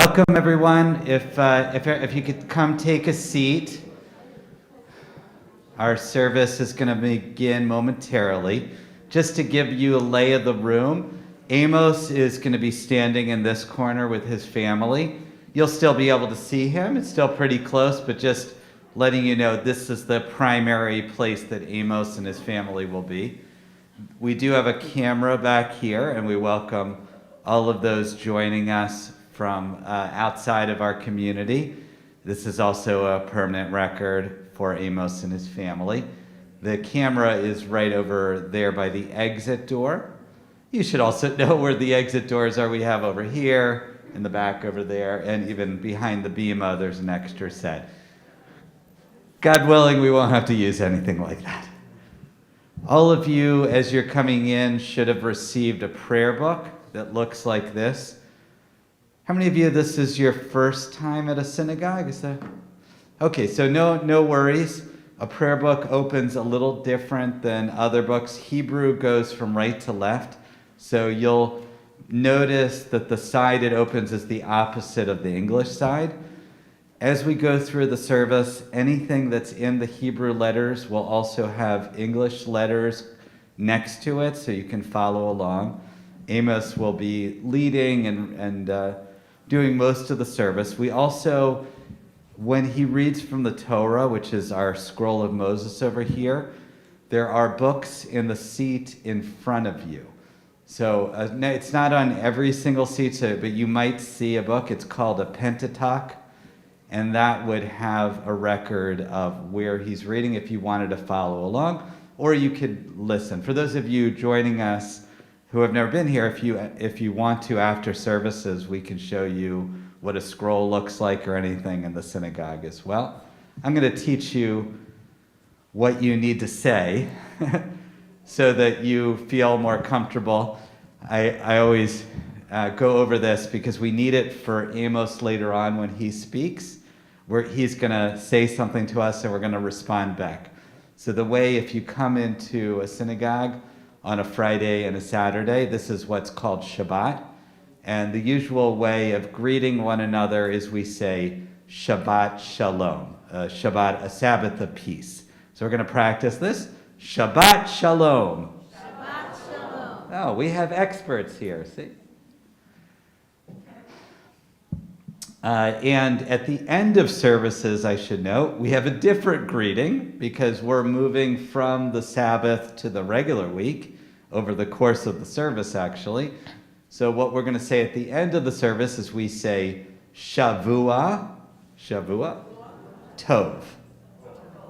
Welcome, everyone. If you could come take a seat. Our service is going to begin momentarily. Just to give you a lay of the room, Amos is going to be standing in this corner with his family. You'll still be able to see him. It's still pretty close, but just letting you know this is the primary place that Amos and his family will be. We do have a camera back here, and we welcome all of those joining us from outside of our community. This is also a permanent record for Amos and his family. The camera is right over there by the exit door. You should also know where the exit doors are. We have over here, in the back over there, and even behind the bima, there's an extra set. God willing, we won't have to use anything like that. All of you, as you're coming in, should have received a prayer book that looks like this. How many of you, this is your first time at a synagogue? Is that? Okay, so no worries. A prayer book opens a little different than other books. Hebrew goes from right to left. So you'll notice that the side it opens is the opposite of the English side. As we go through the service, anything that's in the Hebrew letters will also have English letters next to it, so you can follow along. Amos will be leading and doing most of the service. We also, when he reads from the Torah, which is our scroll of Moses over here, there are books in the seat in front of you. So it's not on every single seat, but you might see a book. It's called a Pentateuch, and that would have a record of where he's reading if you wanted to follow along, or you could listen. For those of you joining us who have never been here, if you want to, after services, we can show you what a scroll looks like or anything in the synagogue as well. I'm going to teach you what you need to say so that you feel more comfortable. I always go over this because we need it for Amos later on when he speaks, where he's going to say something to us and we're going to respond back. So the way, if you come into a synagogue on a Friday and a Saturday, this is what's called Shabbat. And the usual way of greeting one another is we say Shabbat Shalom, Shabbat, a Sabbath of peace. So we're going to practice this. Shabbat Shalom. Shabbat Shalom. Oh, we have experts here, see? And at the end of services, I should note, we have a different greeting because we're moving from the Sabbath to the regular week over the course of the service, actually. So what we're going to say at the end of the service is we say Shavua Tov.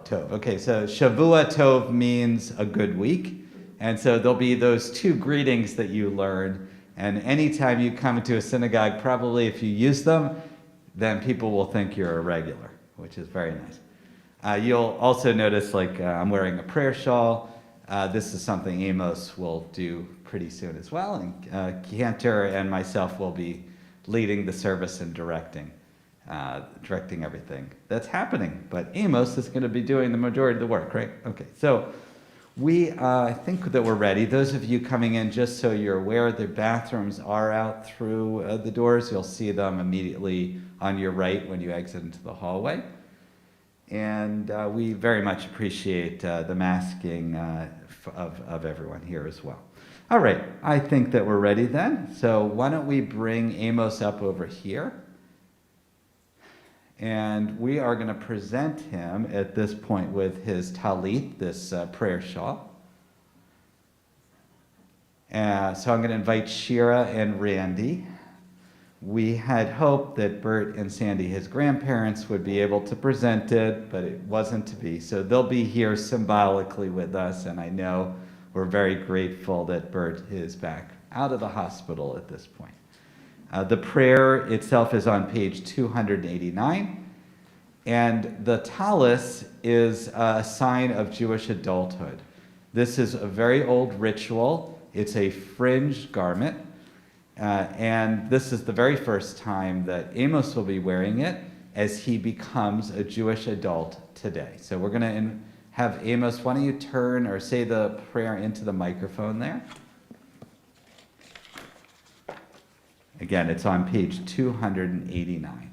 Tov. Okay, so Shavua Tov means a good week. And so there'll be those two greetings that you learn. And anytime you come into a synagogue, probably if you use them, then people will think you're a regular, which is very nice. You'll also notice, I'm wearing a prayer shawl. This is something Amos will do pretty soon as well. And Cantor and myself will be leading the service and directing everything that's happening. But Amos is going to be doing the majority of the work, right? Okay, so I think that we're ready. Those of you coming in, just so you're aware, the bathrooms are out through the doors. You'll see them immediately on your right when you exit into the hallway. And we very much appreciate the masking of everyone here as well. All right, I think that we're ready then. So why don't we bring Amos up over here? And we are going to present him at this point with his talit, this prayer shawl. So I'm going to invite Shira and Randy. We had hoped that Bert and Sandy, his grandparents, would be able to present it, but it wasn't to be. So they'll be here symbolically with us, and I know we're very grateful that Bert is back out of the hospital at this point. The prayer itself is on page 289, and the tallis is a sign of Jewish adulthood. This is a very old ritual. It's a fringed garment. And this is the very first time that Amos will be wearing it as he becomes a Jewish adult today. So we're going to have Amos, why don't you turn or say the prayer into the microphone there? Again, it's on page 289.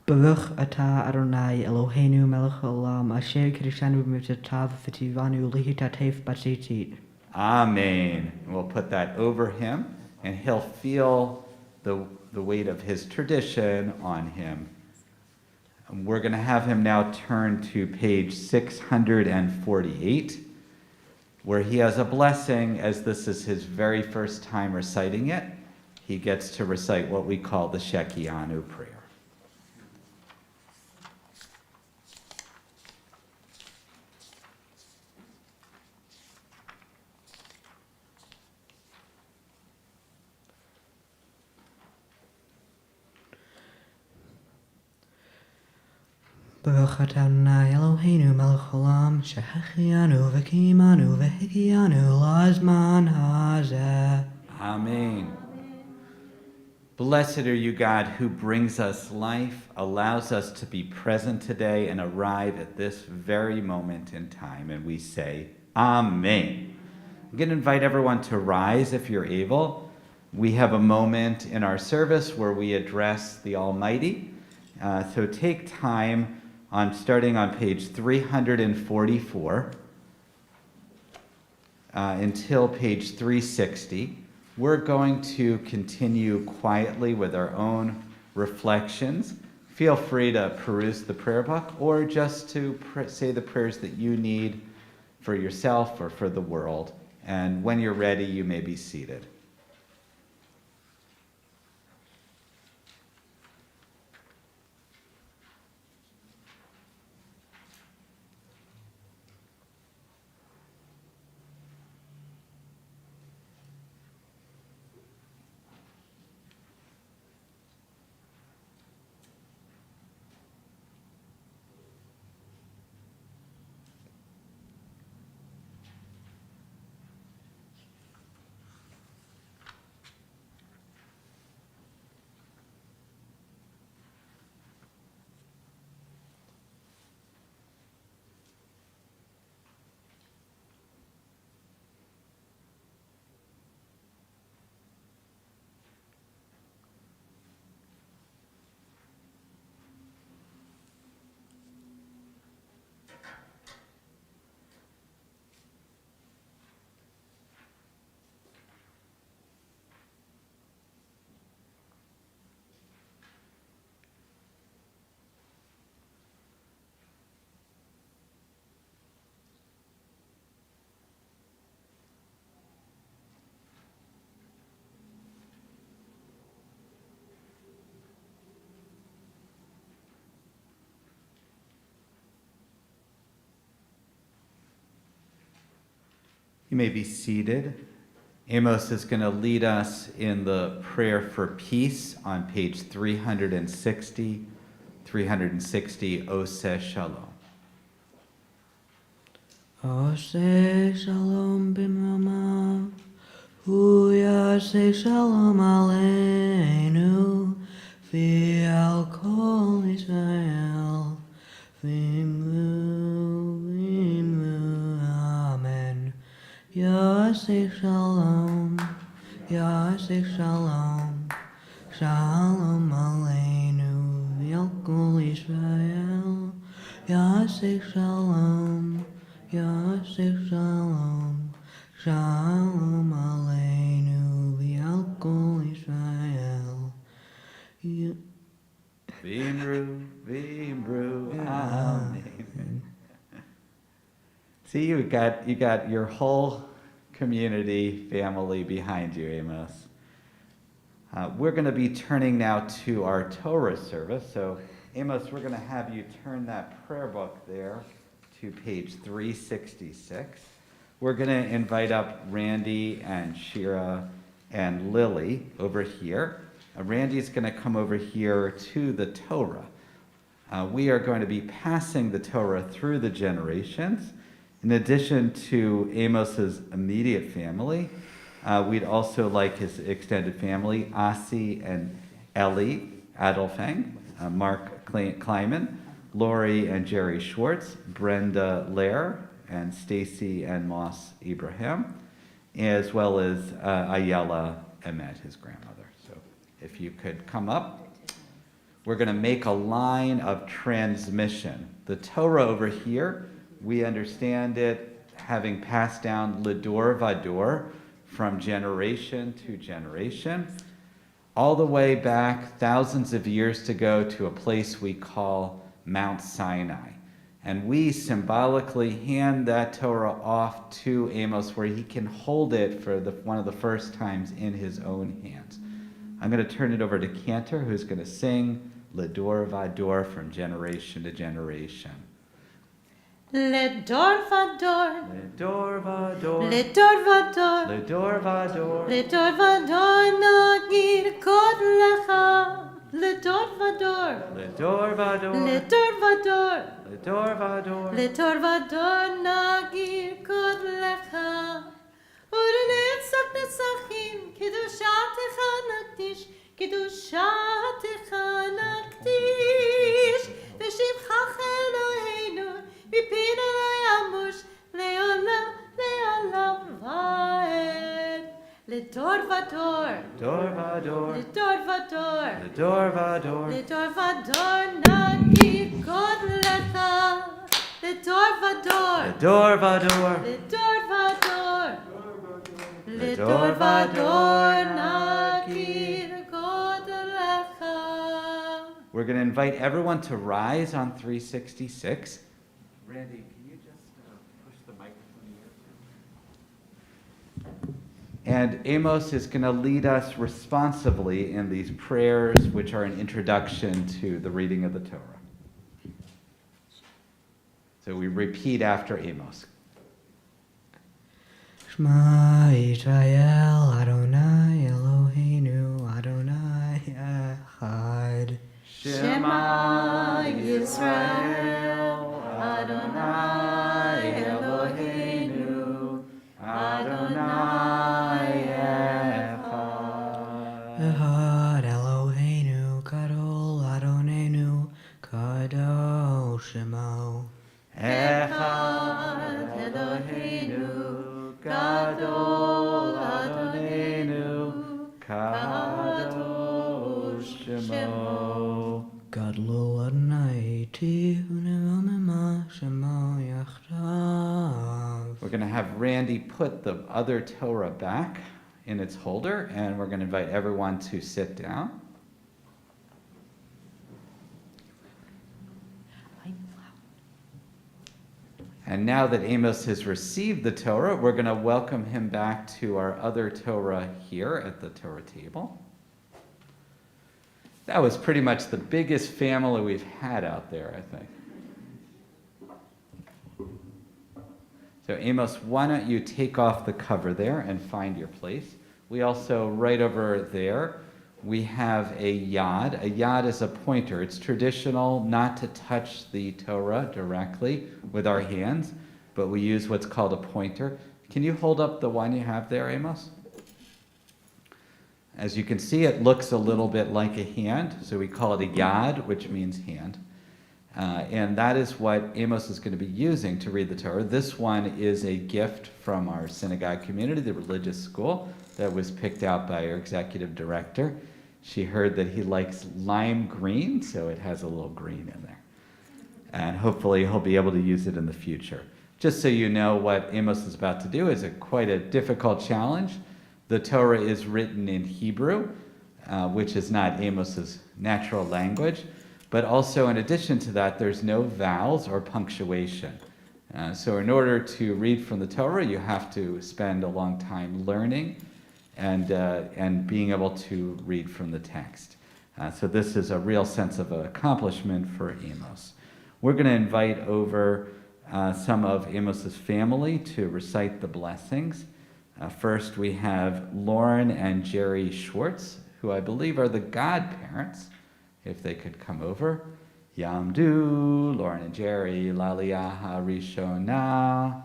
Baruch atah Adonai Eloheinu melech haolam asher kiddushanu b'mitzvotav v'tivanu lihitatef b'tzitzit. Amen. And we'll put that over him, and he'll feel the weight of his tradition on him. And we're going to have him now turn to page 648, where he has a blessing, as this is his very first time reciting it. He gets to recite what we call the Shechianu Prayer. Baruch atah Adonai Eloheinu melech haolam shechianu v'kimanu v'hikianu lazman hazeh. Amen. Blessed are you, God, who brings us life, allows us to be present today, and arrive at this very moment in time. And we say, Amen. I'm going to invite everyone to rise if you're able. We have a moment in our service where we address the Almighty. So take time starting on page 344 until page 360. We're going to continue quietly with our own reflections. Feel free to peruse the prayer book or just to say the prayers that you need for yourself or for the world. And when you're ready, you may be seated. You may be seated. Amos is going to lead us in the prayer for peace on page 360, Oseh Shalom. Oseh shalom b'mamav, hu yaseh shalom aleinu, v'al kol Yisrael, v'imru, amen. Yaseh shalom, shalom aleinu, v'al kol Yisrael, Yaseh shalom, shalom aleinu, v'al kol Yisrael. V'imru, amen. See, you got your whole community, family behind you, Amos. We're going to be turning now to our Torah service. So, Amos, we're going to have you turn that prayer book there to page 366. We're going to invite up Randy and Shira and Lily over here. Randy's going to come over here to the Torah. We are going to be passing the Torah through the generations. In addition to Amos's immediate family, we'd also like his extended family, Asi and Ellie Adelfang, Mark Klaiman, Lori and Jerry Schwartz, Brenda Lair, and Stacy and Moss Ibrahim, as well as Ayala Emet, his grandmother. So if you could come up. We're going to make a line of transmission. The Torah over here, we understand it having passed down Ledor Vador from generation to generation, all the way back thousands of years ago to a place we call Mount Sinai. And we symbolically hand that Torah off to Amos where he can hold it for one of the first times in his own hands. I'm going to turn it over to Cantor, who's going to sing Ledor Vador from generation to generation. Ledor Vador, Ledor Vador, Ledor Vador, Ledor Vador, Ledor Vador, Nagir Kod Lecha. Ledor Vador, Ledor Vador, Ledor Vador, Ledor Vador, Ledor Vador, Nagir Kod Lecha. Urenetzach Netzachim, Kedushatecha Nakdish, Kedushatecha Nakdish, V'shivchach Eloheinu, V'pina Le'amush, Le'olam, Le'olam Va'ed. Ledor Vador, Ledor Vador, Ledor Vador, Ledor Vador, Ledor Vador, Nagir Kod Lecha. Ledor Vador, Ledor Vador, Ledor Vador, Ledor Vador, Nagir Kod Lecha. We're going to invite everyone to rise on 366. Randy, can you just push the microphone here? And Amos is going to lead us responsively in these prayers, which are an introduction to the reading of the Torah. So we repeat after Amos. Shema Yisrael, Adonai Eloheinu, Adonai Echad. Shema Yisrael, Adonai Eloheinu, Adonai Echad. Echad Eloheinu, Gadol Adonenu, Kadosh Shemo. Echad Eloheinu, Gadol Adonenu, Kadosh Shemo. Gadol Adonai Tivunimama Shemo Yachdav. We're going to have Randy put the other Torah back in its holder, and we're going to invite everyone to sit down. And now that Amos has received the Torah, we're going to welcome him back to our other Torah here at the Torah table. That was pretty much the biggest family we've had out there, I think. So Amos, why don't you take off the cover there and find your place. We also, right over there, we have a yad. A yad is a pointer. It's traditional not to touch the Torah directly with our hands, but we use what's called a pointer. Can you hold up the one you have there, Amos? As you can see, it looks a little bit like a hand, so we call it a yad, which means hand. And that is what Amos is going to be using to read the Torah. This one is a gift from our synagogue community, the religious school, that was picked out by our executive director. She heard that he likes lime green, so it has a little green in there. And hopefully he'll be able to use it in the future. Just so you know, what Amos is about to do is quite a difficult challenge. The Torah is written in Hebrew, which is not Amos's natural language. But also, in addition to that, there's no vowels or punctuation. So in order to read from the Torah, you have to spend a long time learning and being able to read from the text. So this is a real sense of accomplishment for Amos. We're going to invite over some of Amos's family to recite the blessings. First, we have Lauren and Jerry Schwartz, who I believe are the godparents. If they could come over. Yamdu, Lauren and Jerry, Laliyaha Rishona.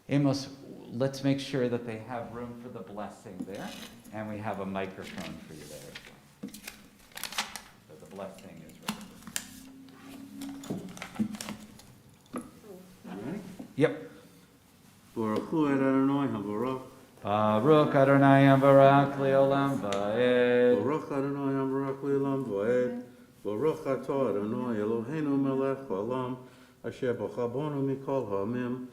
Amos, let's make sure that they have room for the blessing there. And we have a microphone for you there as well. So the blessing is ready. Yep. Baruch Hu Adonai HaBarach, Baruch Adonai Barak Leolam Vaed. Baruch Adonai Barak Leolam Vaed. Baruch Atah Adonai Eloheinu Melech Haolam. Asher b'chabonu mikol ha'amim.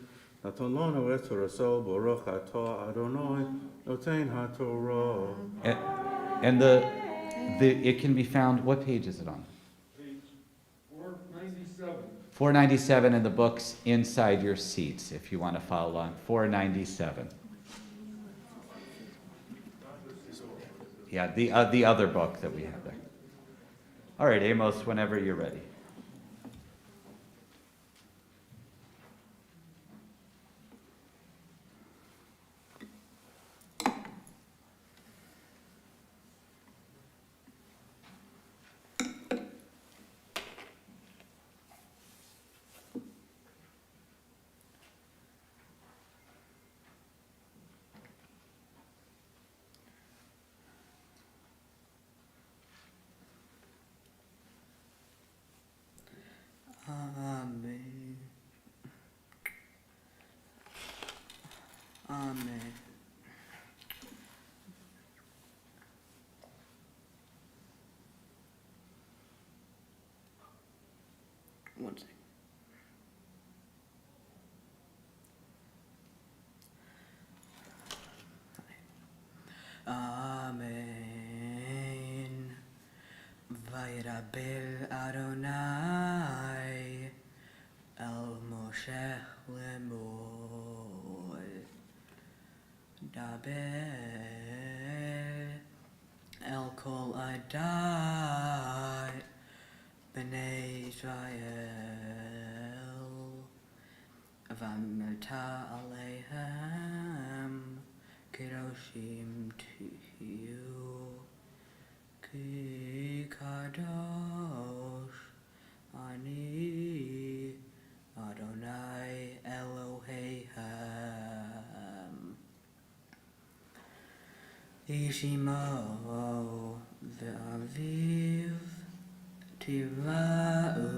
Natan lanu et Torah. Baruch Atah Adonai Noten HaTorah. And it can be found, what page is it on? Page 497. 497 in the books inside your seats, if you want to follow along. 497. Yeah, the other book that we have there. All right, Amos, whenever you're ready. Amen. Amen. One second. Amen. Vayirabel Adonai El Moshe Lemol Daber El Kol Adai B'nei Israel V'amirta Aleichem Kedoshim Tihiyu Ki Kadosh Ani Adonai Eloheihem Ishimo Ve'aviv Tiva'u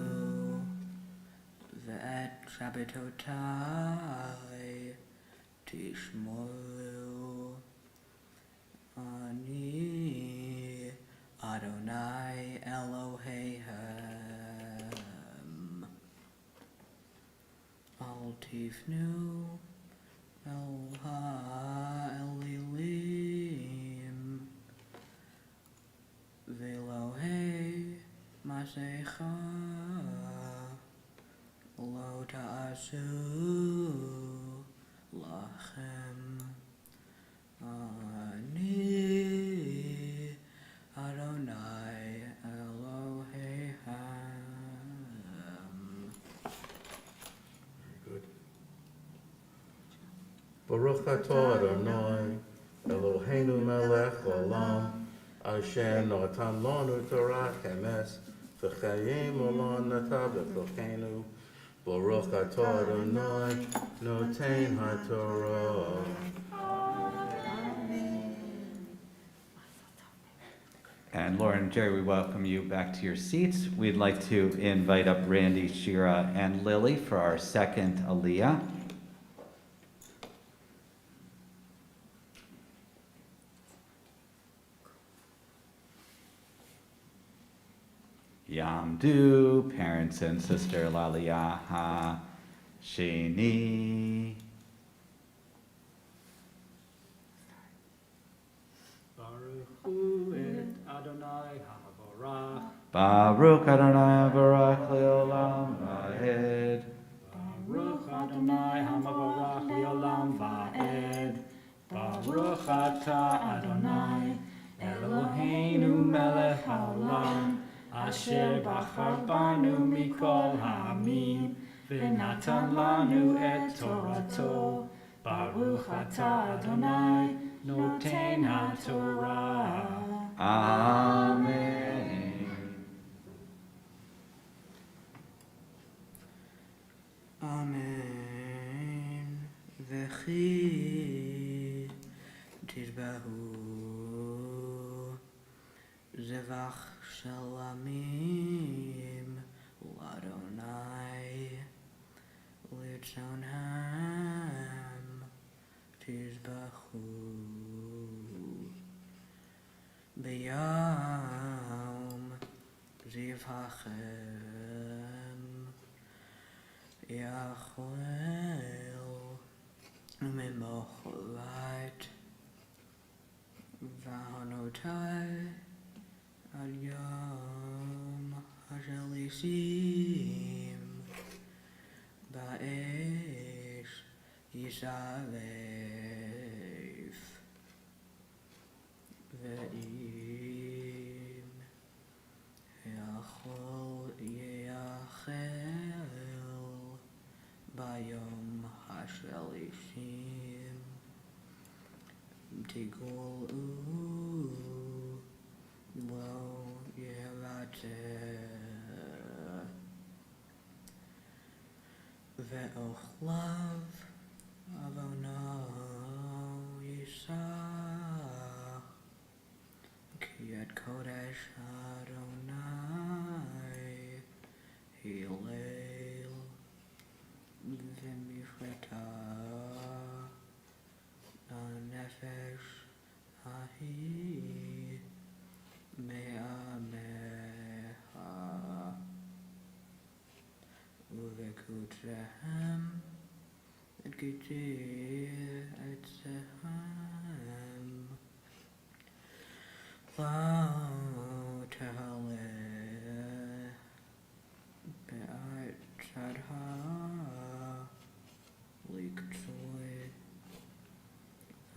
Ve'et Shabbatotai Tishmoru Ani Adonai Eloheihem Al Tifnu El Ha'elilim Velohei Masecha Lo Ta'asu Lachem Ani Adonai Eloheihem. Good. Baruch Atah Adonai Eloheinu Melech Haolam. Asher Natan lanu Torah Emes V'chayim Olam Natav V'chochenu. Baruch Atah Adonai Noten HaTorah. And Lauren and Jerry, we welcome you back to your seats. We'd like to invite up Randy, Shira, and Lily for our second Aliyah. Yamdu, parents and sister Laliyaha, Sheni. Baruch et Adonai HaMavorach. Baruch Adonai Barak Leolam Vaed. Baruch Adonai HaMavorach Leolam Vaed. Baruch Atah Adonai Eloheinu Melech Haolam. Asher bachar banu mikol ha'amim v'natan lanu et Torato. Baruch Atah Adonai Noten HaTorah. Amen. Amen. V'chi tishbahu zevach shalamim l'Adonai litzonham tishbahu. Yivhachem Yachwel Mimocholait Vahonotai Al Yom Hashalisim Ba'esh Yisavef Ve'im Yachol Yachel Bayom Hashalishim Tigol Lo Yevateh Ve'ochlav Avono Yisach Kiyat Kodesh Adonai Hillel V'mifreta Nefesh Ahi Me'ameha Uvekutrehem Et Gitir Et Sehem Lo Tehaleh Be'at Shadha Liktsoi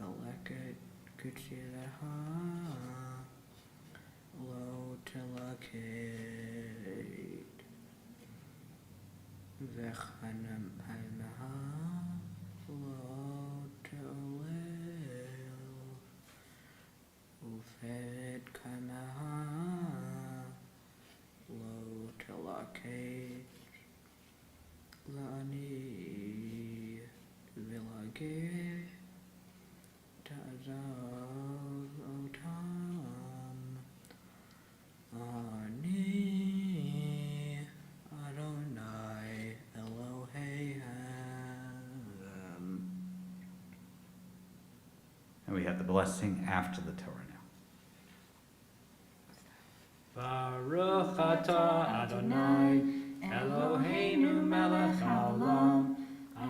Veleket Kutsileha Lo Telakit Vechanam Halmaha Lo Teolel Ufed Kamaha Lo Telakit Lani Vilage Ta'azav Otam Ani Adonai Elohim. And we have the blessing after the Torah now. Baruch atah Adonai Eloheinu melech haolam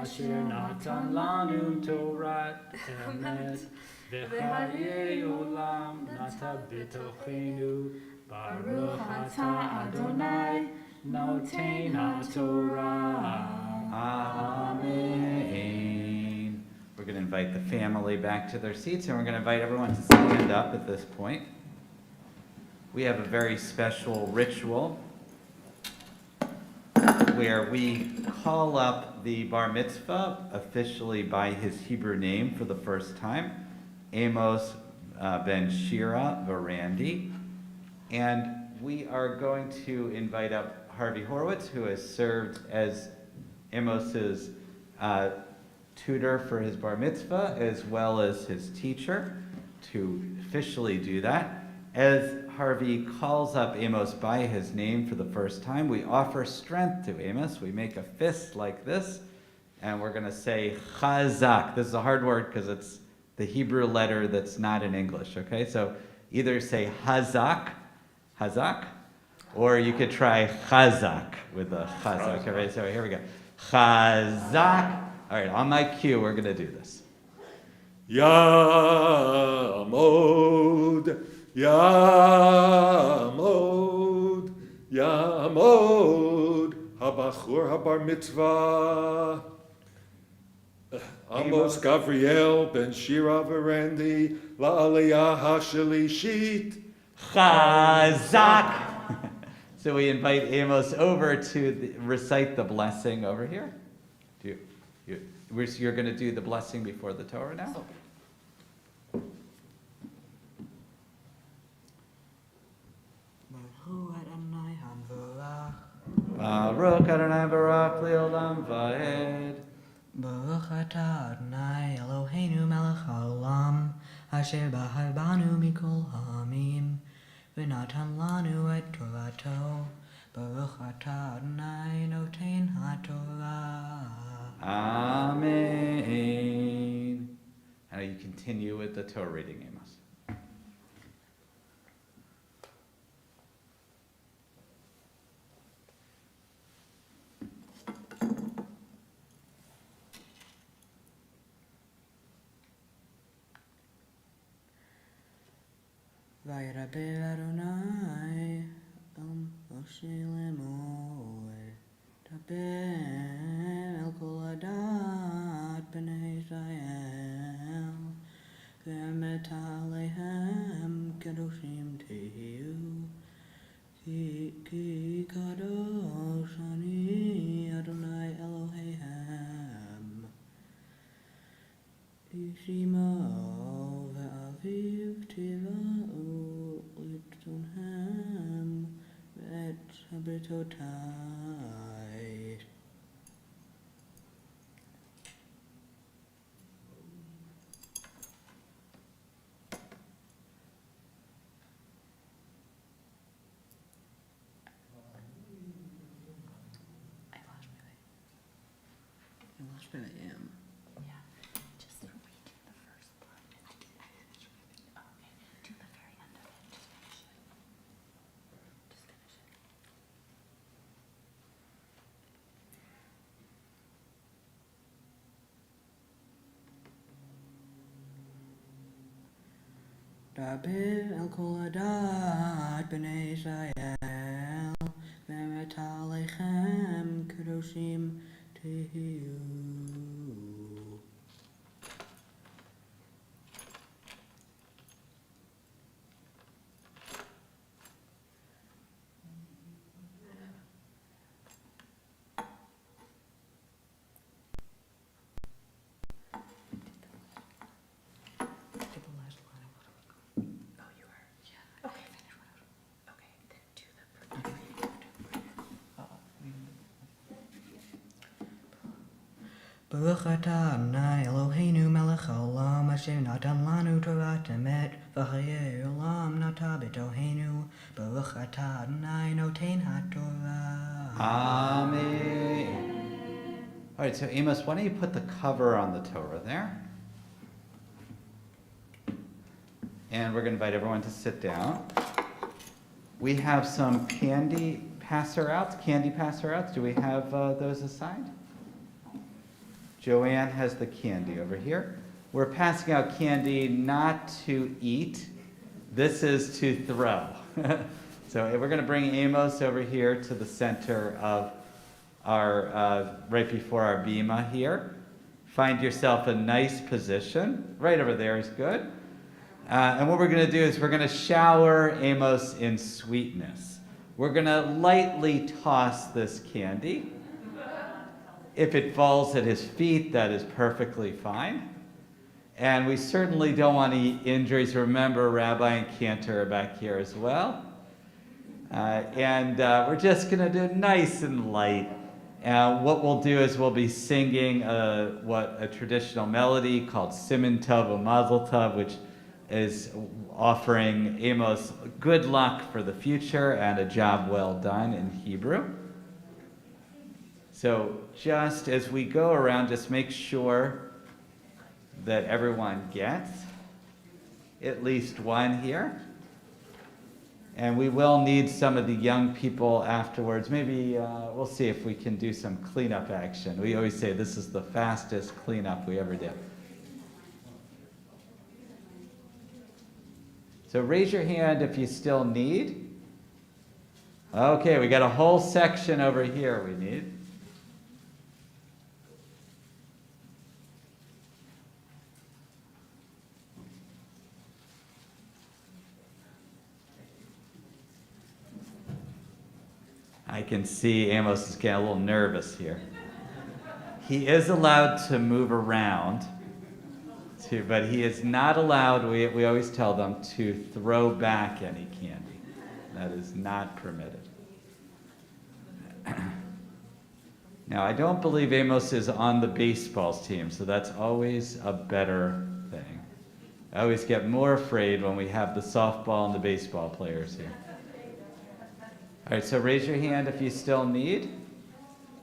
asher natan lanu Torah emet v'chayei olam nata b'tochenu Baruch atah Adonai noten haTorah. Amen. We're going to invite the family back to their seats, and we're going to invite everyone to stand up at this point. We have a very special ritual where we call up the bar mitzvah officially by his Hebrew name for the first time, Amos ben Shira Varandi. And we are going to invite up Harvey Horowitz, who has served as Amos's tutor for his bar mitzvah, as well as his teacher, to officially do that. As Harvey calls up Amos by his name for the first time, we offer strength to Amos. We make a fist like this, and we're going to say chazak. This is a hard word because it's the Hebrew letter that's not in English, okay? So either say hazak, or you could try chazak with the chazak. Okay, right, so here we go. Chazak. All right, on my cue, we're going to do this. Yamod, Yamod, Yamod, Habachur Habar Mitzvah, Amos Gavriel Ben Shira Varandi, La'aliyah HaShalishit, Chazak. So we invite Amos over to recite the blessing over here. You're going to do the blessing before the Torah now? Baruch Adonai Barak Le'olam Va'ed. Baruch atah Adonai Eloheinu melech haolam asher bahar banu mikol ha'amim v'natan lanu et Torato. Baruch atah Adonai noten haTorah. Amen. Now you continue with the Torah reading, Amos. Vay Rabbi Adonai, Moshe Lemoy, Rabbi El Kol Adat B'nai Israel, V'emet Alehem Kedoshim Tehiyu, Ki Kadosh Ani Adonai Eloheihem, Yishimo V'aviv Tiva'u Litzonhem V'et Habritotai. I lost where I am. Just read the first part. Okay, to the very end of it. Just finish it. Just finish it. Rabbi El Kol Adat B'nai Israel, V'emet Aleichem Kedoshim Tehiyu. Oh, you are? Yeah. Okay, finish what I was. Okay, then do the Baruch atah Adonai Eloheinu melech haolam asher natan lanu Torah emet v'chayei olam nata b'toheinu. Baruch atah Adonai noten haTorah. Amen. All right, so Amos, why don't you put the cover on the Torah there? And we're going to invite everyone to sit down. We have some candy passer-outs. Do we have those assigned? Joanne has the candy over here. We're passing out candy not to eat. This is to throw. So we're going to bring Amos over here to the center of our, right before our bima here. Find yourself a nice position. Right over there is good. And what we're going to do is we're going to shower Amos in sweetness. We're going to lightly toss this candy. If it falls at his feet, that is perfectly fine. And we certainly don't want any injuries. Remember, Rabbi and Cantor are back here as well. And we're just going to do nice and light. And what we'll do is we'll be singing a traditional melody called Siman Tov or Mazel Tov, which is offering Amos good luck for the future and a job well done in Hebrew. So just as we go around, just make sure that everyone gets at least one here. And we will need some of the young people afterwards. Maybe we'll see if we can do some cleanup action. We always say this is the fastest cleanup we ever did. So raise your hand if you still need. Okay, we got a whole section over here we need. I can see Amos is getting a little nervous here. He is allowed to move around, but he is not allowed, we always tell them, to throw back any candy. That is not permitted. Now, I don't believe Amos is on the baseball team, so that's always a better thing. I always get more afraid when we have the softball and the baseball players here. All right, so raise your hand if you still need. It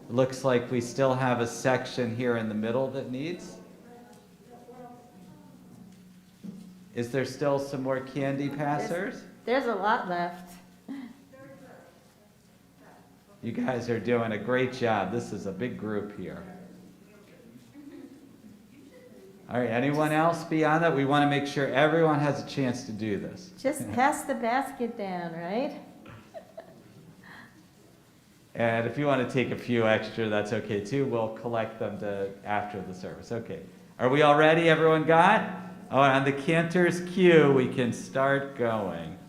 looks like we still have a section here in the middle that needs. Is there still some more candy passers? There's a lot left. You guys are doing a great job. This is a big group here. All right, anyone else beyond that? We want to make sure everyone has a chance to do this. Just pass the basket down, right? And if you want to take a few extra, that's okay too. We'll collect them after the service. Okay. Are we all ready? Everyone got? Oh, on the cantor's cue, we can start going.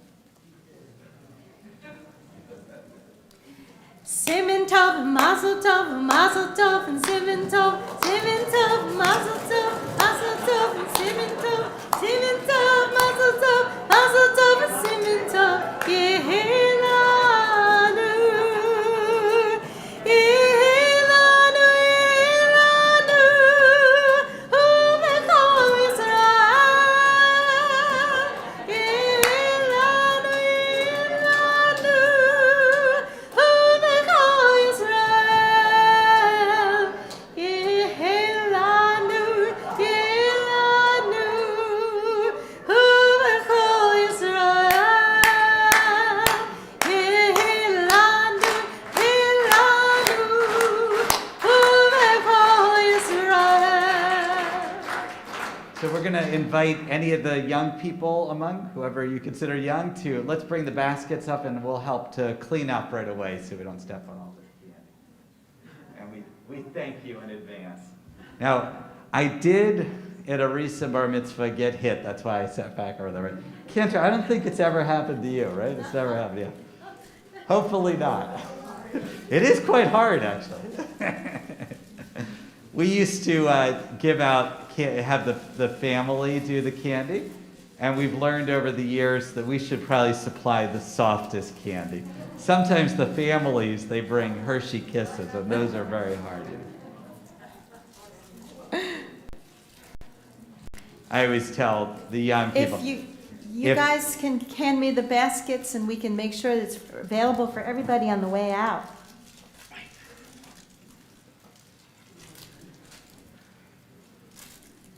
Simin tov, mazel tov, and simin tov, mazel tov, and simin tov, mazel tov, and simin tov, Yehilanu, Yehilanu, Yehilanu, Uvechol Yisrael, Yehilanu, Yehilanu, Uvechol Yisrael, Yehilanu, Yehilanu, Uvechol Yisrael, Yehilanu, Yehilanu, Uvechol Yisrael. So we're going to invite any of the young people among, whoever you consider young, let's bring the baskets up and we'll help to clean up right away so we don't step on all the candy. And we thank you in advance. Now, I did at a recent bar mitzvah get hit. That's why I sat back over there. Right? Cantor, I don't think it's ever happened to you, right? It's never happened to you. Hopefully not. It is quite hard, actually. We used to have the family do the candy, and we've learned over the years that we should probably supply the softest candy. Sometimes the families, they bring Hershey Kisses, and those are very hard. I always tell the young people. If you guys can hand me the baskets and we can make sure that it's available for everybody on the way out.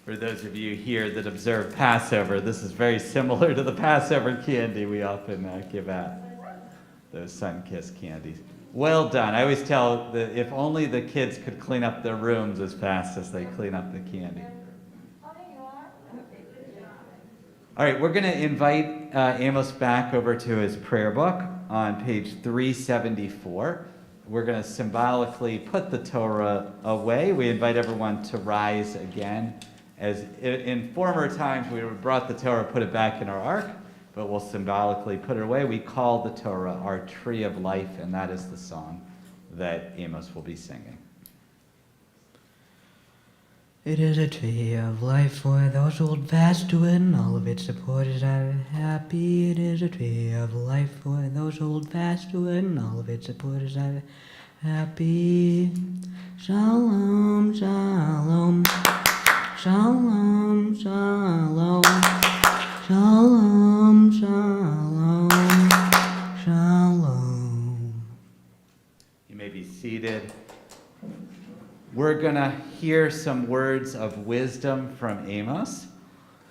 For those of you here that observe Passover, this is very similar to the Passover candy we often give out, those sun-kissed candies. Well done. I always tell that if only the kids could clean up their rooms as fast as they clean up the candy. All right, we're going to invite Amos back over to his prayer book on page 374. We're going to symbolically put the Torah away. We invite everyone to rise again. As in former times, we would have brought the Torah, put it back in our ark, but we'll symbolically put it away. We call the Torah our tree of life, and that is the song that Amos will be singing. It is a tree of life for those who hold fast to it, and all of its supporters are happy. It is a tree of life for those who hold fast to it, and all of its supporters are happy. Shalom, shalom. Shalom, shalom. Shalom, shalom. Shalom. You may be seated. We're going to hear some words of wisdom from Amos.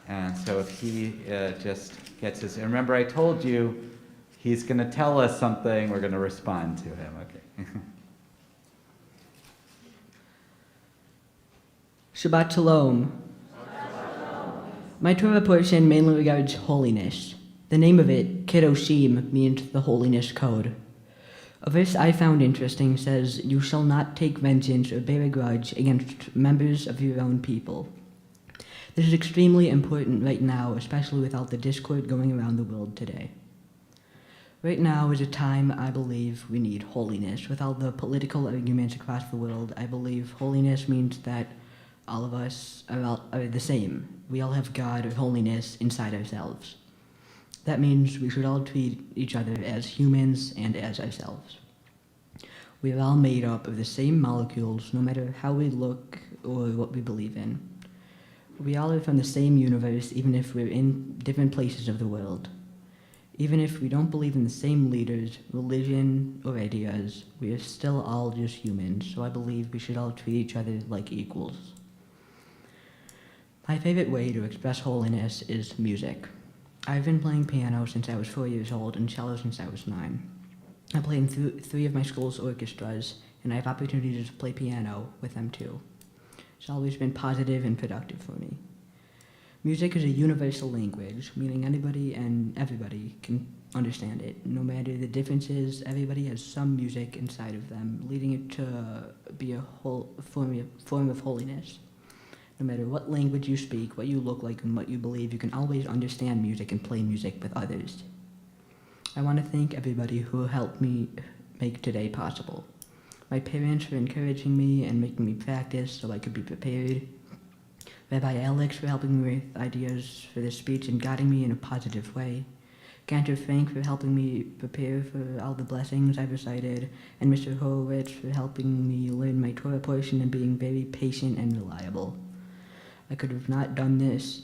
And so if he just gets his... And remember, I told you he's going to tell us something. We're going to respond to him. Okay. Shabbat Shalom. My Torah portion mainly regards holiness. The name of it, Kedoshim, means the holiness code. A verse I found interesting says, "You shall not take vengeance or bear a grudge against members of your own people." This is extremely important right now, especially with all the discord going around the world today. Right now is a time I believe we need holiness. With all the political arguments across the world, I believe holiness means that all of us are the same. We all have God or holiness inside ourselves. That means we should all treat each other as humans and as ourselves. We are all made up of the same molecules, no matter how we look or what we believe in. We all are from the same universe, even if we're in different places of the world. Even if we don't believe in the same leaders, religion, or ideas, we are still all just humans, so I believe we should all treat each other like equals. My favorite way to express holiness is music. I've been playing piano since I was 4 years old and cello since I was 9. I play in 3 of my school's orchestras, and I have opportunities to play piano with them too. It's always been positive and productive for me. Music is a universal language, meaning anybody and everybody can understand it. No matter the differences, everybody has some music inside of them, leading it to be a whole form of holiness. No matter what language you speak, what you look like, and what you believe, you can always understand music and play music with others. I want to thank everybody who helped me make today possible. My parents for encouraging me and making me practice so I could be prepared. Rabbi Alex for helping me with ideas for this speech and guiding me in a positive way. Cantor Frank for helping me prepare for all the blessings I've recited, and Mr. Horowitz for helping me learn my Torah portion and being very patient and reliable. I could have not done this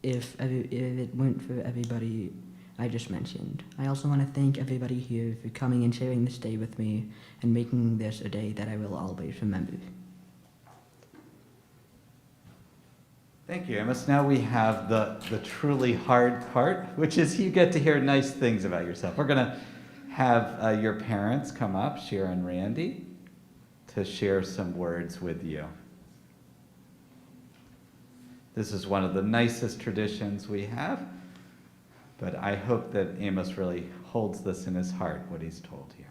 if it weren't for everybody I just mentioned. I also want to thank everybody here for coming and sharing this day with me and making this a day that I will always remember. Thank you, Amos. Now we have the truly hard part, which is you get to hear nice things about yourself. We're going to have your parents come up, Shira and Randy, to share some words with you. This is one of the nicest traditions we have, but I hope that Amos really holds this in his heart, what he's told here.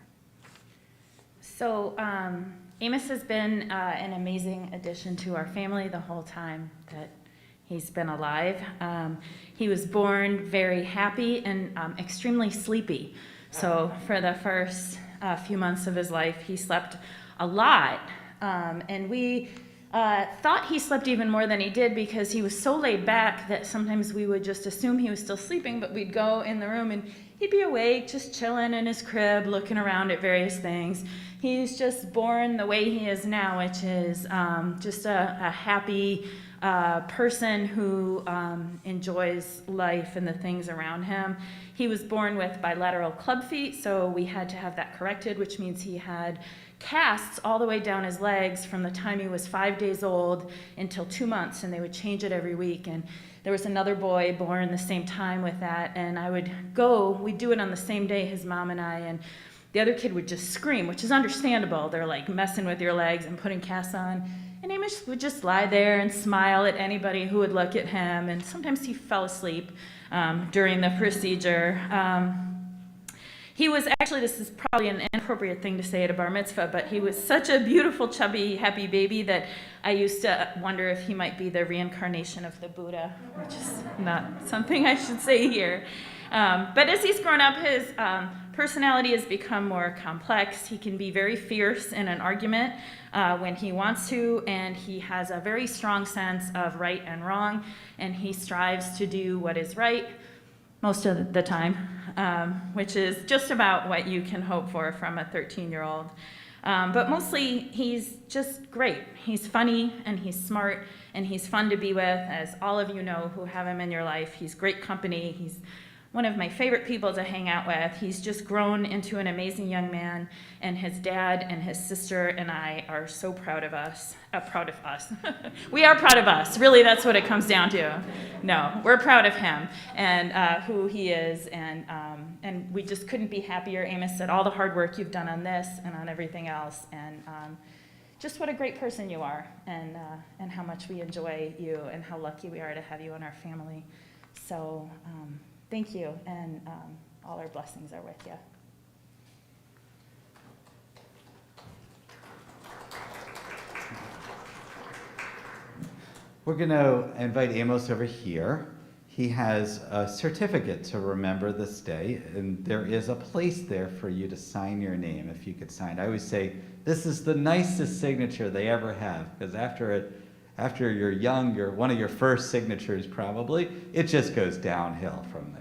So Amos has been an amazing addition to our family the whole time that he's been alive. He was born very happy and extremely sleepy. So for the first few months of his life, he slept a lot. And we thought he slept even more than he did because he was so laid back that sometimes we would just assume he was still sleeping, but we'd go in the room and he'd be awake, just chilling in his crib, looking around at various things. He's just born the way he is now, which is just a happy person who enjoys life and the things around him. He was born with bilateral club feet, so we had to have that corrected, which means he had casts all the way down his legs from the time he was 5 days old until 2 months, and they would change it every week. And there was another boy born the same time with that, and we'd do it on the same day, his mom and I, and the other kid would just scream, which is understandable. They're like messing with your legs and putting casts on. And Amos would just lie there and smile at anybody who would look at him, and sometimes he fell asleep during the procedure. He was actually, this is probably an inappropriate thing to say at a bar mitzvah, but he was such a beautiful, chubby, happy baby that I used to wonder if he might be the reincarnation of the Buddha, which is not something I should say here. But as he's grown up, his personality has become more complex. He can be very fierce in an argument when he wants to, and he has a very strong sense of right and wrong, and he strives to do what is right most of the time, which is just about what you can hope for from a 13-year-old. But mostly, he's just great. He's funny, and he's smart, and he's fun to be with, as all of you know who have him in your life. He's great company. He's one of my favorite people to hang out with. He's just grown into an amazing young man, and his dad and his sister and I are so proud of us. We are proud of us. Really, that's what it comes down to. No, we're proud of him and who he is, and we just couldn't be happier. Amos said all the hard work you've done on this and on everything else, and just what a great person you are, and how much we enjoy you, and how lucky we are to have you in our family. So thank you, and all our blessings are with you. We're going to invite Amos over here. He has a certificate to remember this day, and there is a place there for you to sign your name if you could sign. I always say this is the nicest signature they ever have, because after you're young, you're one of your first signatures probably, it just goes downhill from there.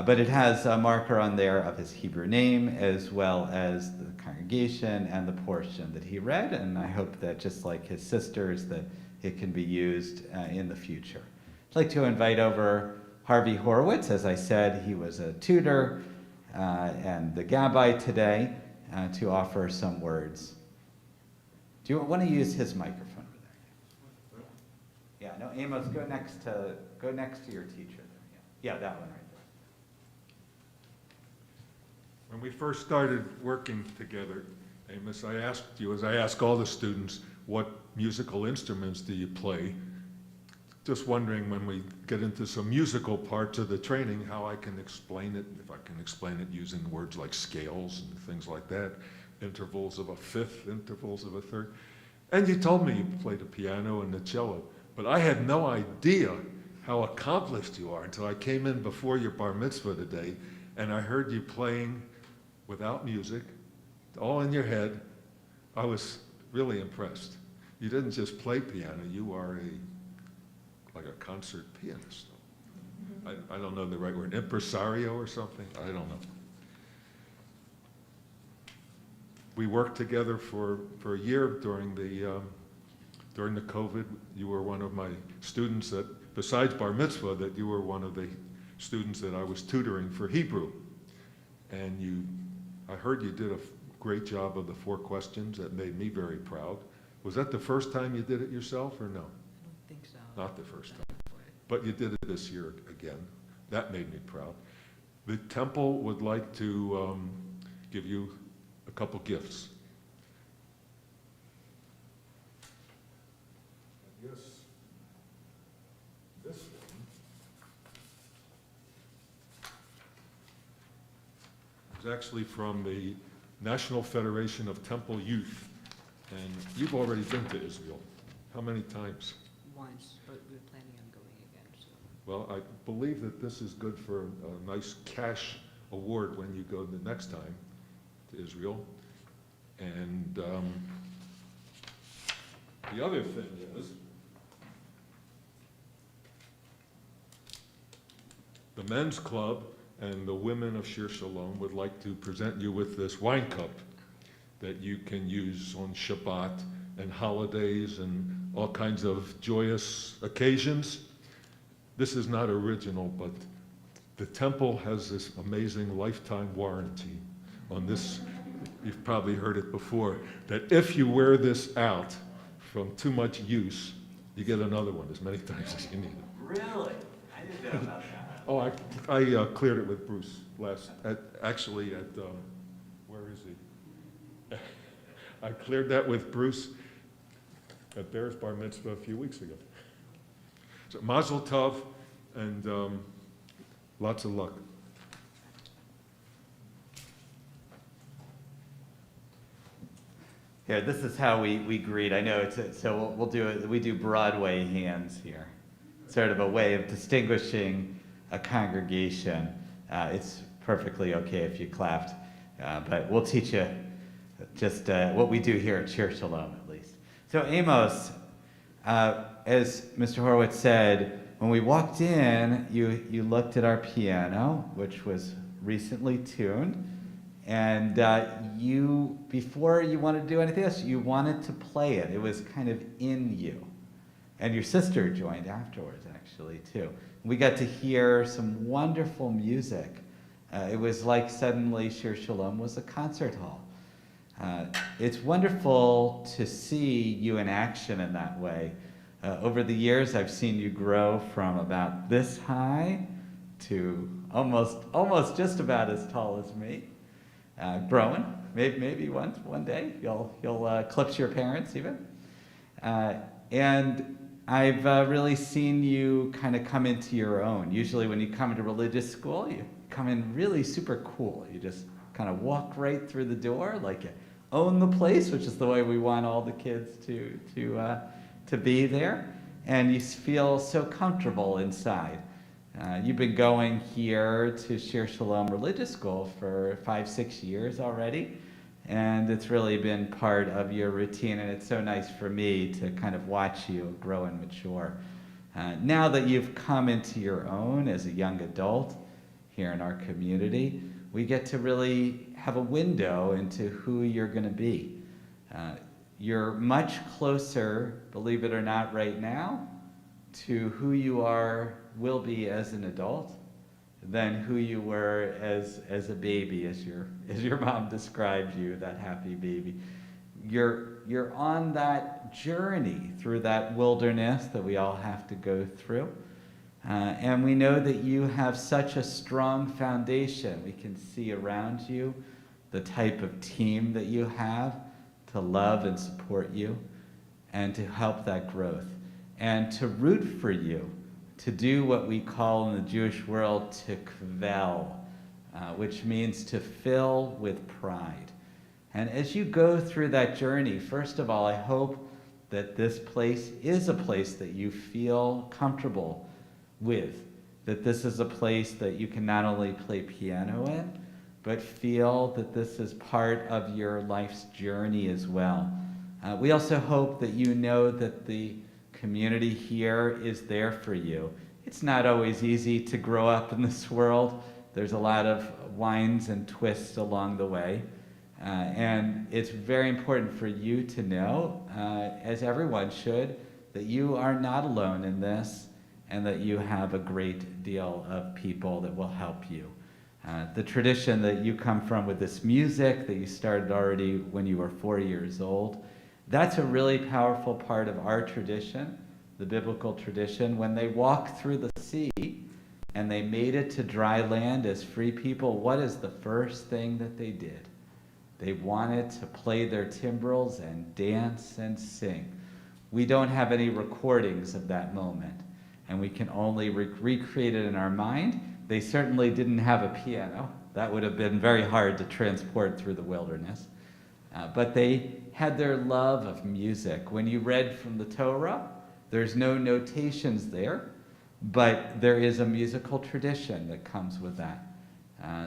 But it has a marker on there of his Hebrew name, as well as the congregation and the portion that he read, and I hope that just like his sisters, that it can be used in the future. I'd like to invite over Harvey Horowitz. As I said, he was a tutor and the gabbai today to offer some words. Do you want to use his microphone over there? Yeah, no, Amos, go next to your teacher there. Yeah, that one right there. When we first started working together, Amos, I asked you, as I ask all the students, what musical instruments do you play? Just wondering when we get into some musical parts of the training, how I can explain it, if I can explain it using words like scales and things like that, intervals of a fifth, intervals of a third. And you told me you played the piano and the cello, but I had no idea how accomplished you are until I came in before your bar mitzvah today, and I heard you playing without music, all in your head. I was really impressed. You didn't just play piano, you are like a concert pianist. I don't know the right word, impresario or something, I don't know. We worked together for a year during the COVID. You were one of my students that, besides bar mitzvah, that you were one of the students that I was tutoring for Hebrew. And I heard you did a great job of the 4 questions. That made me very proud. Was that the first time you did it yourself or no? I don't think so. Not the first time. But you did it this year again. That made me proud. The temple would like to give you a couple gifts. I guess this one is actually from the National Federation of Temple Youth. And you've already been to Israel. How many times? Once, but we're planning on going again, so. Well, I believe that this is good for a nice cash award when you go the next time to Israel. And the other thing is, the men's club and the women of Shir Shalom would like to present you with this wine cup that you can use on Shabbat and holidays and all kinds of joyous occasions. This is not original, but the temple has this amazing lifetime warranty on this. You've probably heard it before, that if you wear this out from too much use, you get another one as many times as you need it. Really? I didn't know about that. Oh, I cleared it with Bruce where is he? I cleared that with Bruce at Bear's Bar Mitzvah a few weeks ago. So Mazel Tov, and lots of luck. Here, this is how we greet. I know we'll do it. We do Broadway hands here, sort of a way of distinguishing a congregation. It's perfectly okay if you clapped, but we'll teach you just what we do here at Shir Shalom, at least. So Amos, as Mr. Horowitz said, when we walked in, you looked at our piano, which was recently tuned, and before you wanted to do anything else, you wanted to play it. It was kind of in you. And your sister joined afterwards, actually, too. We got to hear some wonderful music. It was like suddenly Shir Shalom was a concert hall. It's wonderful to see you in action in that way. Over the years, I've seen you grow from about this high to almost just about as tall as me. Growing, maybe one day you'll eclipse your parents even. And I've really seen you kind of come into your own. Usually when you come into religious school, you come in really super cool. You just kind of walk right through the door like you own the place, which is the way we want all the kids to be there. And you feel so comfortable inside. You've been going here to Shir Shalom Religious School for 5-6 years already, and it's really been part of your routine, and it's so nice for me to kind of watch you grow and mature. Now that you've come into your own as a young adult here in our community, we get to really have a window into who you're going to be. You're much closer, believe it or not, right now, to who you will be as an adult than who you were as a baby, as your mom described you, that happy baby. You're on that journey through that wilderness that we all have to go through. And we know that you have such a strong foundation. We can see around you the type of team that you have to love and support you. and to help that growth, and to root for you, to do what we call in the Jewish world to kvel, which means to fill with pride. And as you go through that journey, first of all, I hope that this place is a place that you feel comfortable with, that this is a place that you can not only play piano in, but feel that this is part of your life's journey as well. We also hope that you know that the community here is there for you. It's not always easy to grow up in this world. There's a lot of winds and twists along the way. And it's very important for you to know, as everyone should, that you are not alone in this and that you have a great deal of people that will help you. The tradition that you come from with this music that you started already when you were 4 years old, that's a really powerful part of our tradition, the biblical tradition. When they walked through the sea and they made it to dry land as free people, what is the first thing that they did? They wanted to play their timbrels and dance and sing. We don't have any recordings of that moment, and we can only recreate it in our mind. They certainly didn't have a piano. That would have been very hard to transport through the wilderness. But they had their love of music. When you read from the Torah, there's no notations there, but there is a musical tradition that comes with that.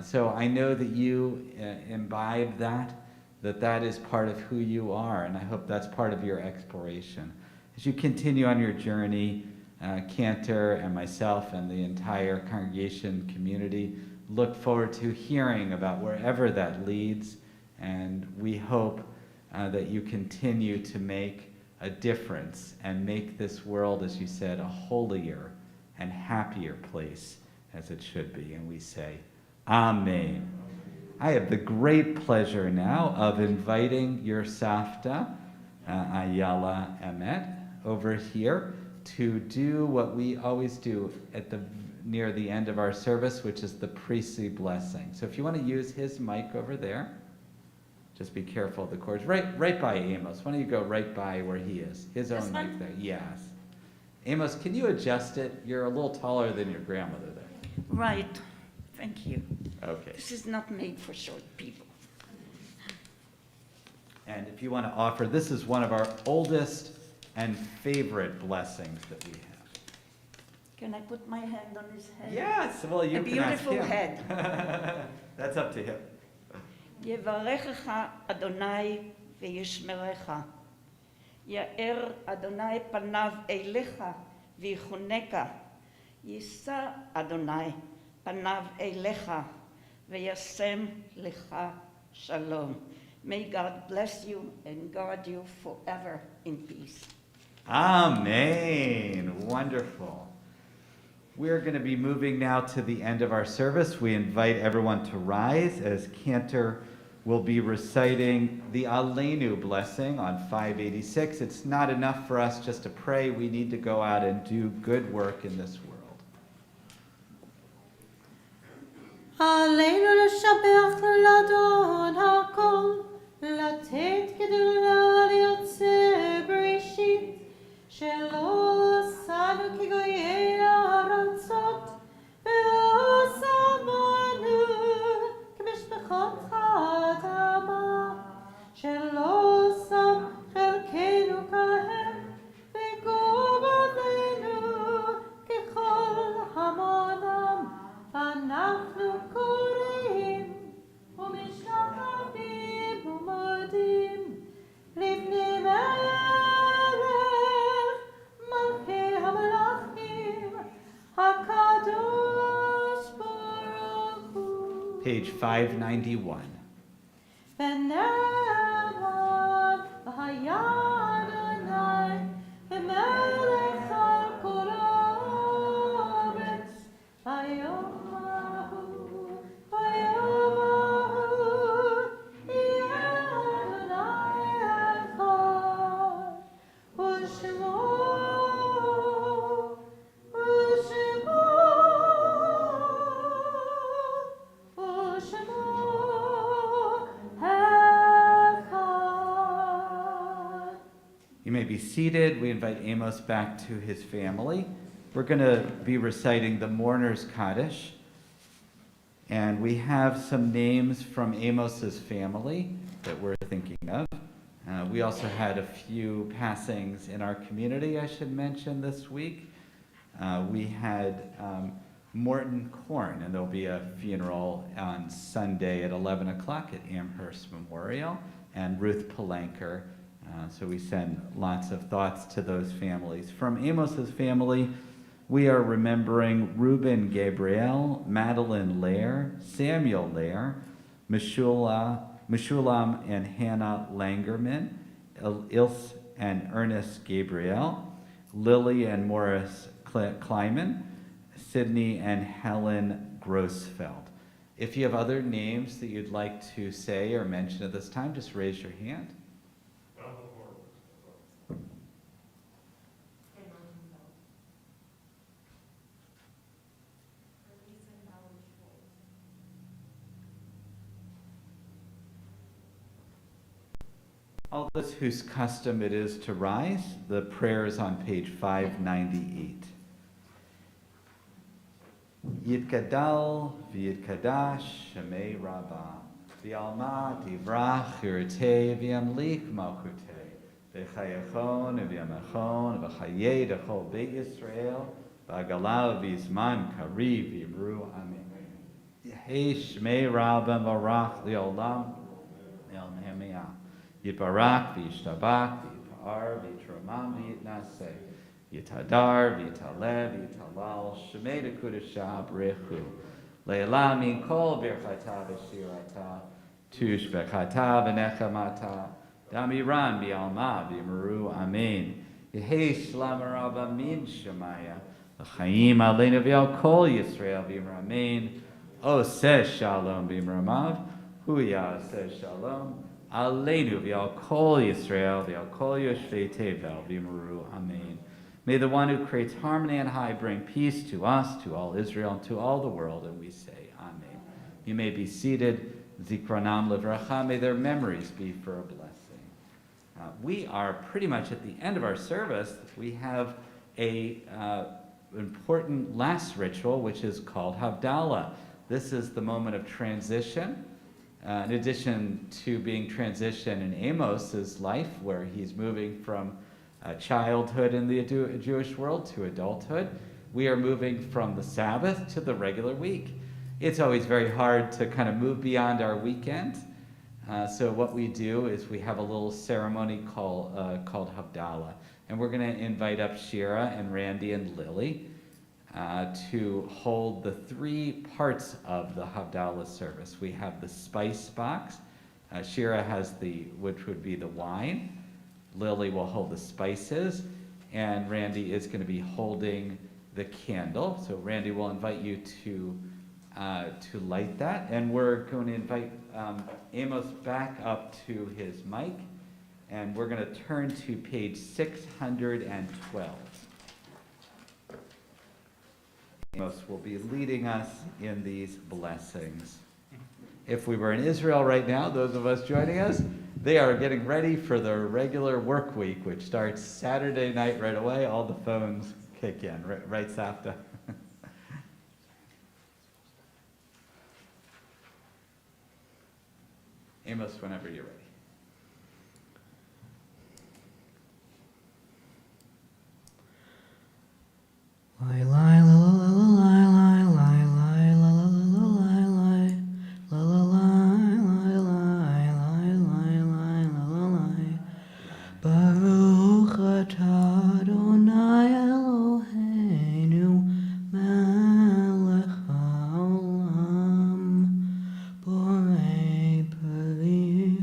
So I know that you imbibe that is part of who you are, and I hope that's part of your exploration. As you continue on your journey, Cantor and myself and the entire congregation community look forward to hearing about wherever that leads, and we hope that you continue to make a difference and make this world, as you said, a holier and happier place as it should be. And we say, Amen. I have the great pleasure now of inviting your Savta, Ayala Emet, over here to do what we always do near the end of our service, which is the priestly blessing. So if you want to use his mic over there, just be careful of the cords. Right by Amos. Why don't you go right by where he is? His own mic there. Yes. Amos, can you adjust it? You're a little taller than your grandmother there. Right. Thank you. Okay. This is not made for short people. And if you want to offer, this is one of our oldest and favorite blessings that we have. Can I put my hand on his head? Yes, well, you A can ask beautiful him. head. That's up to him. יברכך אדוני וישמרך. יאר אדוני פניו אליך ויחונקה. יישא אדוני פניו אליך וישם לך shalom. May God bless you and guard you forever in peace. Amen. Wonderful. We're going to be moving now to the end of our service. We invite everyone to rise as Cantor will be reciting the Aleinu blessing on 586. It's not enough for us just to pray. We need to go out and do good work in this world. עלינו לשבח לאדון הכל, לתת גדולה ליוצר בראשית, שלא עשנו כגויי הארצות, ולא שמנו כמשפחות האדמה, שלא שם חלקנו כהם, וגורלנו ככל המונם. אנחנו קוראים ומשתחווים ומודים לפני מלך מלכי המלכים הקדוש ברוך הוא. Page 591. ונאמר והיה אדוני מלך על כל הארץ היום. You may be seated. We invite Amos back to his family. We're going to be reciting the Mourner's Kaddish. And we have some names from Amos's family that we're thinking of. We also had a few passings in our community I should mention this week. We had Morton Korn, and there'll be a funeral on Sunday at 11 o'clock at Amherst Memorial, and Ruth Palanker. So we send lots of thoughts to those families. From Amos's family, we are remembering Reuben Gabriel, Madeline Lair, Samuel Lair, Meshulam and Hannah Langerman, Ilse and Ernest Gabriel, Lily and Morris Klaiman, Sydney and Helen Grossfeld. If you have other names that you'd like to say or mention at this time, just raise your hand. All those whose custom it is to rise, the prayer is on page 598. Yitkadal v'yitkadash shemei rabbah v'alma divrach yirtei v'yamlik malchutei v'chayachon v'yamachon v'chayei dechol beit Yisrael v'agalav v'zman kariv v'yimru amen. Yehei shemei rabbah marach li'olam v'yalmehemiyah Yitbarak v'yishtabak v'yipar v'yitramam v'yitnaseh Yitadar v'yitaleh v'yitalal shemei dekudashah b'rechu le'elam min kol birchata v'shirata tush b'chata v'nechamata damiran v'yalma v'yimaru amen Yehei shlam rabba min shemaya l'chaim aleinu v'yal kol Yisrael v'yimra amen Oseh shalom v'yimramav Huya oseh shalom Aleinu v'yal kol Yisrael v'yal kol yoshvei tevel v'yimaru amen. May the one who creates harmony on high bring peace to us, to all Israel, and to all the world, and we say amen. You may be seated. Zikronam livracha. May their memories be for a blessing. We are pretty much at the end of our service. We have a important last ritual, which is called Havdala. This is the moment of transition. In addition to being transition in Amos's life, where he's moving from childhood in the Jewish world to adulthood, we are moving from the Sabbath to the regular week. It's always very hard to kind of move beyond our weekend. So what we do is we have a little ceremony called Havdala. And we're going to invite up Shira and Randy and Lily to hold the three parts of the Havdalah service. We have the spice box. Shira has which would be the wine. Lily will hold the spices, and Randy is going to be holding the candle. So Randy will invite you to light that, and we're going to invite Amos back up to his mic, and we're going to turn to page 612. Amos will be leading us in these blessings. If we were in Israel right now, those of us joining us, they are getting ready for their regular work week, which starts Saturday night right away. All the phones kick in, right, Sapta? Amos, whenever you're ready. Lie, lie, la, la, la, lie, lie, lie, lie, la, la, la, lie, lie, la, la, lie, lie, lie, lie, lie, lie, la, la, lie. Baruch atah Adonai Eloheinu melech haolam borei peri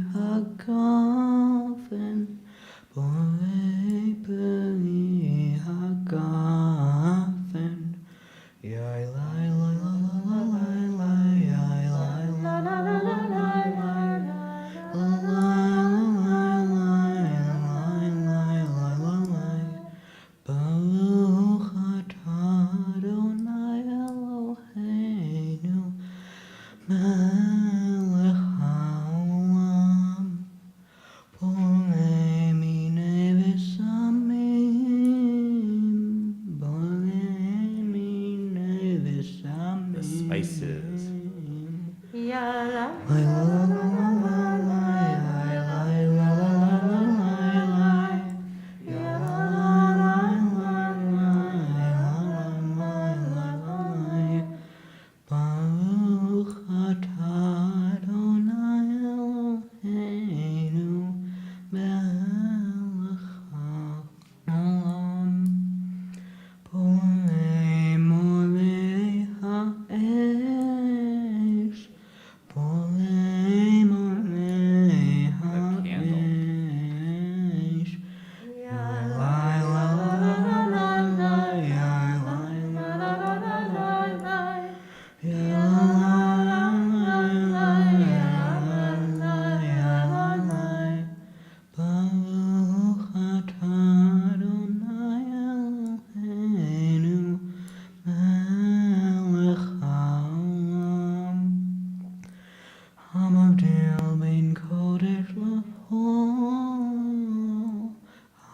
Hamavdil ben kodesh lahol.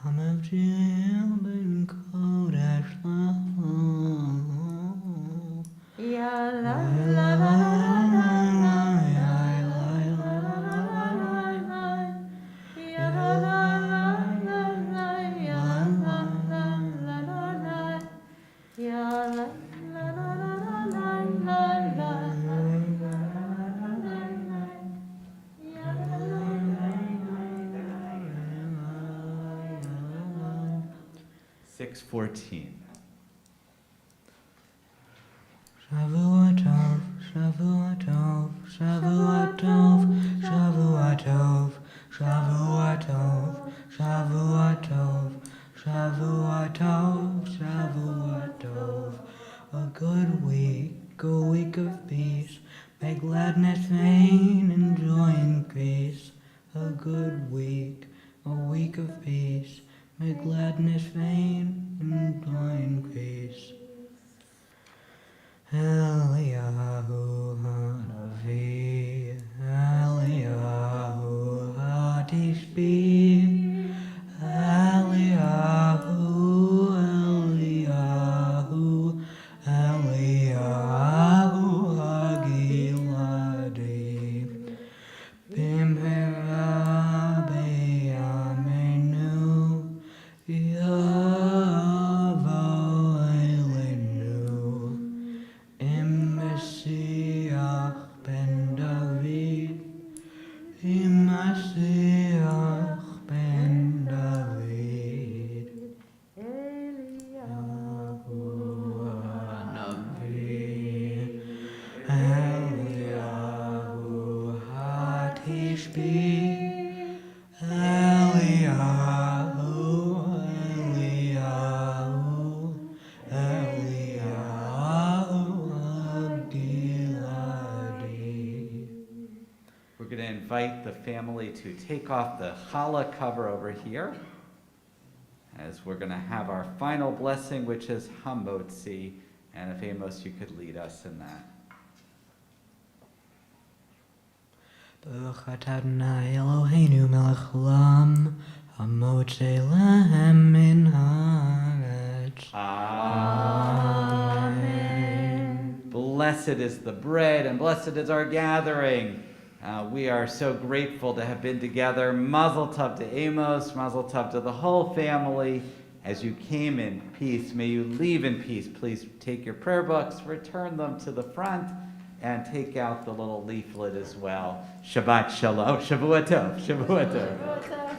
Hamavdil ben kodesh lahol. Ya la la la la la la ya la la la la la ya la la la la la ya la la la la la la 6:14. Shavua tov, Shavua tov, Shavua tov, Shavua tov, Shavua tov, Shavua tov, Shavua tov, Shavua tov. A good week, a week of peace. May gladness reign and joy increase. A good week, a week of peace. May gladness reign and joy increase. Eliyahu Hanavi, Eliyahu Hatishbi, Eliyahu, Eliyahu, Eliyahu Hagiladi, Bimhera Beyamenu, Yavo Elenu. Messiah ben David, Messiah ben David, Eliyahu Hanavi, Eliyahu Hatishbi, Eliyahu, We're going to invite the family to take off the challah cover over here, as we're going to have our final blessing, which is Hamotzi. And if Amos, you could lead us in that. Baruch atah Adonai Eloheinu melech haolam, hamotzi lehem min haaretz. Amen. Blessed is the bread, and blessed is our gathering. We are so grateful to have been together. Mazel tov to Amos, mazel tov to the whole family. As you came in peace, may you leave in peace. Please take your prayer books, return them to the front, and take out the little leaflet as well. Shabbat shalom. Shavua tov. Shavua tov.